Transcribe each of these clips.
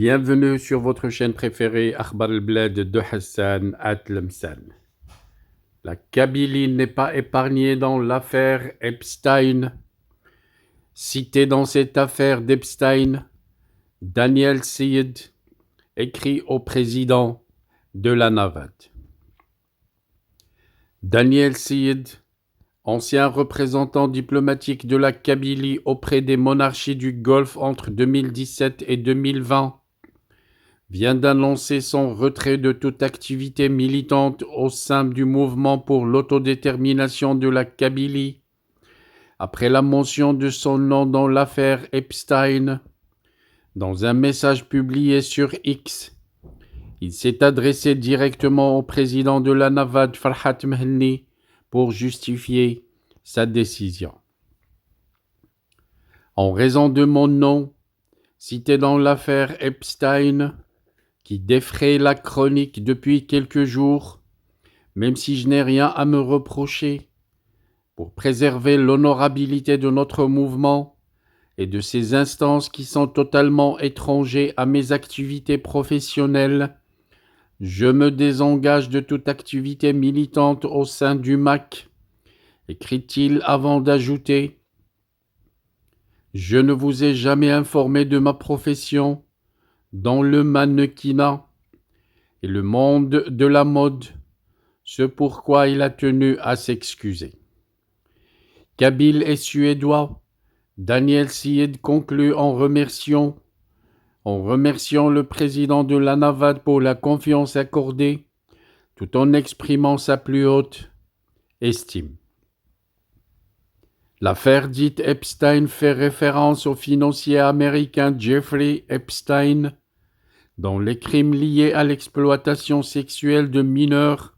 Bienvenue sur votre chaîne préférée Akhbar al-Bled de Hassan Atlemsan. La Kabylie n'est pas épargnée dans l'affaire Epstein. Cité dans cette affaire d'Epstein, Daniel Syed écrit au président de la Navad. Daniel Syed, ancien représentant diplomatique de la Kabylie auprès des monarchies du Golfe entre 2017 et 2020, vient d'annoncer son retrait de toute activité militante au sein du mouvement pour l'autodétermination de la Kabylie, après la mention de son nom dans l'affaire Epstein. Dans un message publié sur X, il s'est adressé directement au président de la Navad, Farhat Mhenni, pour justifier sa décision. En raison de mon nom, cité dans l'affaire Epstein, qui défraie la chronique depuis quelques jours, même si je n'ai rien à me reprocher, pour préserver l'honorabilité de notre mouvement et de ses instances qui sont totalement étrangers à mes activités professionnelles, je me désengage de toute activité militante au sein du MAC, écrit-il avant d'ajouter « Je ne vous ai jamais informé de ma profession dans le mannequinat et le monde de la mode, ce pourquoi il a tenu à s'excuser. » Kabyle et suédois, Daniel Syed conclut en remerciant le président de la Navad pour la confiance accordée, tout en exprimant sa plus haute estime. L'affaire dite Epstein fait référence au financier américain Jeffrey Epstein, dont les crimes liés à l'exploitation sexuelle de mineurs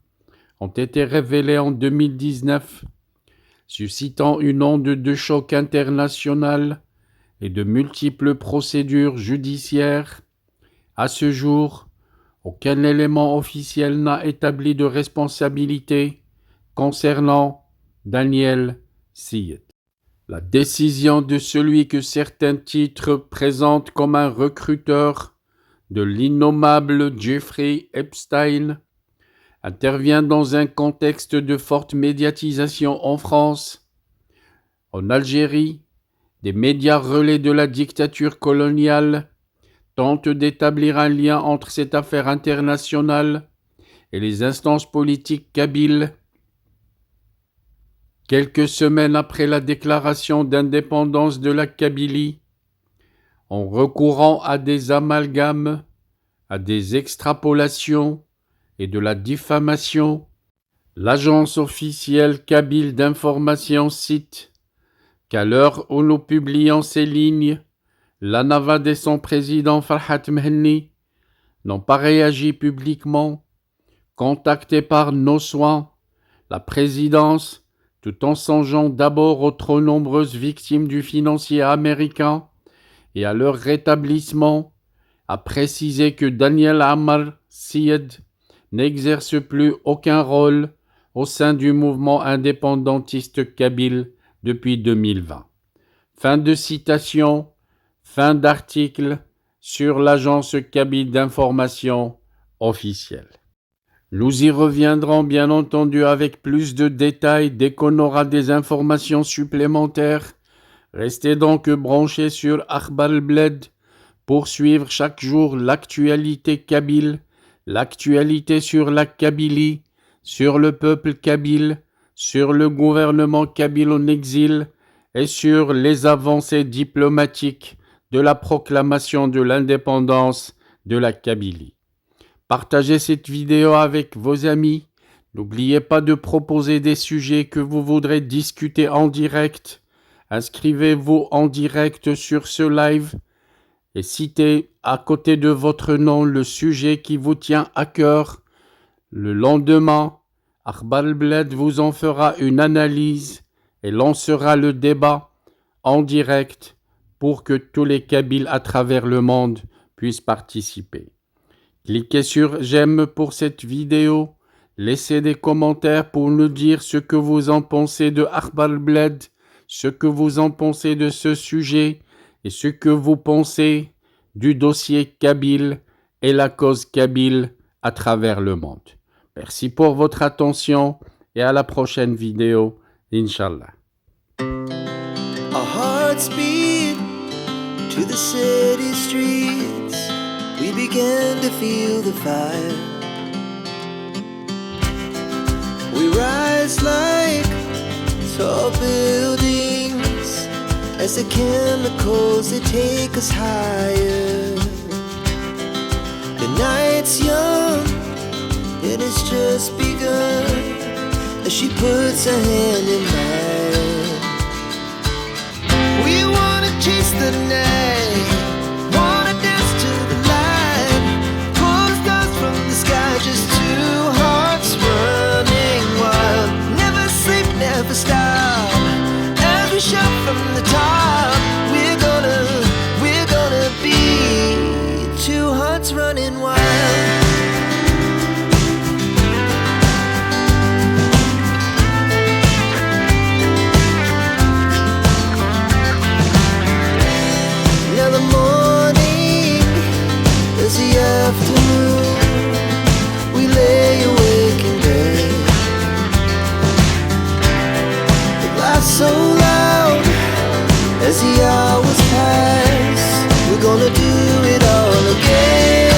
ont été révélés en 2019, suscitant une onde de choc international et de multiples procédures judiciaires. À ce jour, aucun élément officiel n'a établi de responsabilité concernant Daniel Syed. La décision de celui que certains titres présentent comme un recruteur de l'innommable Jeffrey Epstein intervient dans un contexte de forte médiatisation en France. En Algérie, des médias relais de la dictature coloniale tentent d'établir un lien entre cette affaire internationale et les instances politiques kabyles. Quelques semaines après la déclaration d'indépendance de la Kabylie, en recourant à des amalgames, à des extrapolations et de la diffamation, l'agence officielle kabyle d'information cite qu'à l'heure où nous publions ces lignes, la Navad et son président Farhat Mhenni n'ont pas réagi publiquement. Contactés par nos soins, la présidence, tout en songeant d'abord aux trop nombreuses victimes du financier américain et à leur rétablissement, a précisé que Daniel Ammar Syed n'exerce plus aucun rôle au sein du mouvement indépendantiste kabyle depuis 2020. Fin de citation, fin d'article sur l'agence kabyle d'information officielle. Nous y reviendrons bien entendu avec plus de détails dès qu'on aura des informations supplémentaires. Restez donc branchés sur Akhbar al-Bled pour suivre chaque jour l'actualité kabyle, l'actualité sur la Kabylie, sur le peuple kabyle, sur le gouvernement kabyle en exil et sur les avancées diplomatiques de la proclamation de l'indépendance de la Kabylie. Partagez cette vidéo avec vos amis. N'oubliez pas de proposer des sujets que vous voudrez discuter en direct. Inscrivez-vous en direct sur ce live et citez à côté de votre nom le sujet qui vous tient à cœur. Le lendemain, Akhbar al-Bled vous en fera une analyse et lancera le débat en direct pour que tous les Kabyles à travers le monde puissent participer. Cliquez sur j'aime pour cette vidéo, laissez des commentaires pour nous dire ce que vous en pensez de Akhbar al-Bled, ce que vous en pensez de ce sujet et ce que vous pensez du dossier kabyle et la cause kabyle à travers le monde. Merci pour votre attention et à la prochaine vidéo, Inch'Allah. Our hearts beat to the city streets. We began to feel the fire. We rise like tall buildings as the chemicals they take us higher. The night's young and it's just begun as she puts her hand in mine. We wanna chase the night, wanna dance to the light, pull stars from the sky, just two hearts running wild. Never sleep, never stop, as we shout from the top. We're gonna be two hearts running wild. Afternoon, we lay awake in bed. The laugh so loud as the hours pass. We're gonna do it all again.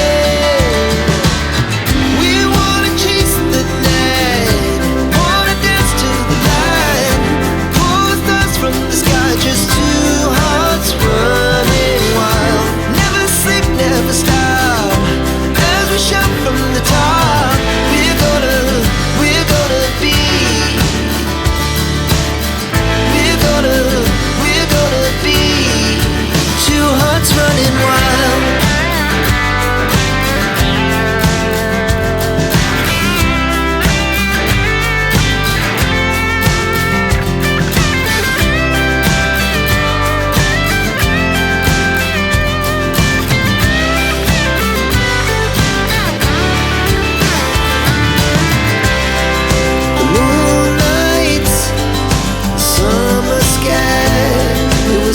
We wanna chase the night, wanna dance to the light, pull the stars from the sky, just two hearts running wild. Never sleep, never stop. Shout from the top. We're gonna be. We're gonna be two hearts running wild.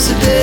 Today